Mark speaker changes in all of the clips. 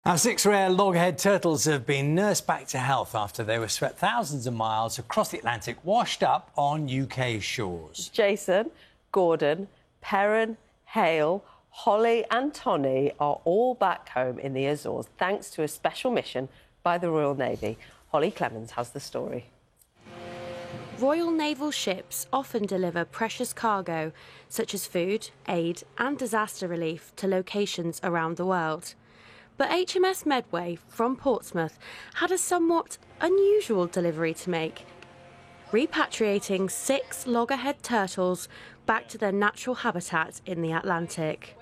Speaker 1: Now, 6 rare loggerhead turtles have been nursed back to health after they were swept thousands of miles across the Atlantic, washed up on UK shores.
Speaker 2: Jason, Gordon, Perrin, Hale, Holly and Tony are all back home in the Azores thanks to a special mission by the Royal Navy. Holly Clemens has the story.
Speaker 3: Royal Naval ships often deliver precious cargo, such as food, aid and disaster relief to locations around the world. But HMS Medway from Portsmouth had a somewhat unusual delivery to make, repatriating 6 loggerhead turtles back to their natural habitat in the Atlantic.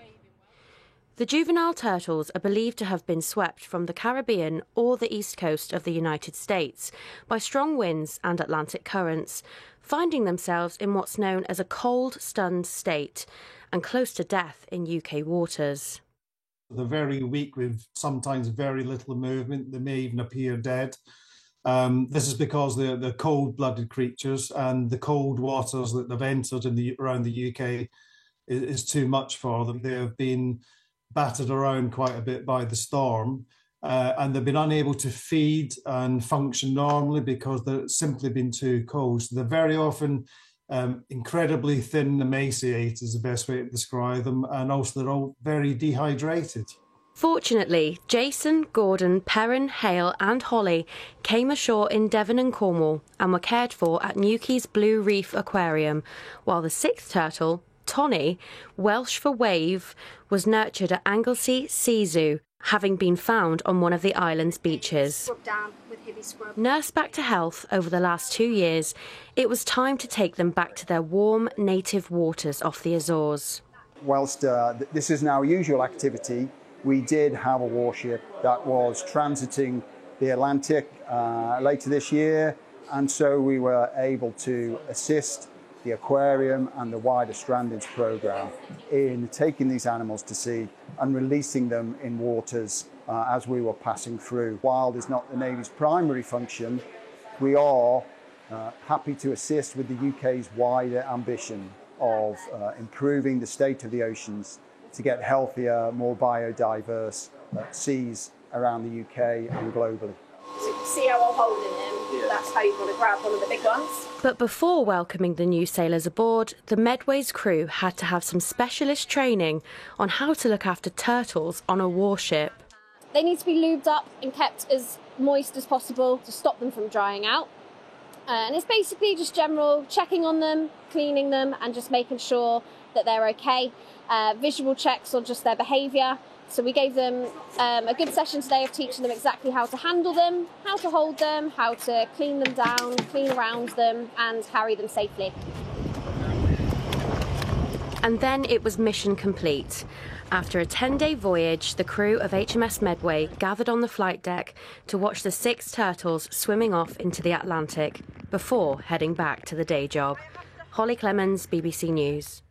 Speaker 3: The juvenile turtles are believed to have been swept from the Caribbean or the east coast of the United States by strong winds and Atlantic currents, finding themselves in what's known as a cold, stunned state and close to death in UK waters.
Speaker 4: They're very weak with sometimes very little movement. They may even appear dead. This is because they're cold-blooded creatures, and the cold waters that they've entered around the UK is too much for them. They have been battered around quite a bit by the storm, and they've been unable to feed and function normally because they've simply been too cold. So they're very often incredibly thin, emaciated is the best way to describe them, and also they're all very dehydrated.
Speaker 3: Fortunately, Jason, Gordon, Perrin, Hale and Holly came ashore in Devon and Cornwall and were cared for at Newquay's Blue Reef Aquarium, while the 6th turtle, Tony, Welsh for wave, was nurtured at Anglesey Sea Zoo, having been found on one of the island's beaches. Nursed back to health over the last 2 years, it was time to take them back to their warm, native waters off the Azores.
Speaker 5: Whilst this isn't our usual activity, we did have a warship that was transiting the Atlantic later this year, and so we were able to assist the aquarium and the wider strandings program in taking these animals to sea and releasing them in waters as we were passing through. Wild is not the Navy's primary function. We are happy to assist with the UK's wider ambition of improving the state of the oceans to get healthier, more biodiverse seas around the UK and globally.
Speaker 6: So see how I'm holding them? Yeah. That's how you've got to grab one of the big ones.
Speaker 3: But before welcoming the new sailors aboard, the Medway's crew had to have some specialist training on how to look after turtles on a warship.
Speaker 6: They need to be lubed up and kept as moist as possible to stop them from drying out. And it's basically just general checking on them, cleaning them and just making sure that they're okay. Visual checks on just their behaviour. So we gave them a good session today of teaching them exactly how to handle them, how to hold them, how to clean them down, clean around them and carry them safely.
Speaker 3: And then it was mission complete. After a 10-day voyage, the crew of HMS Medway gathered on the flight deck to watch the 6 turtles swimming off into the Atlantic before heading back to the day job. Holly Clemens, BBC News.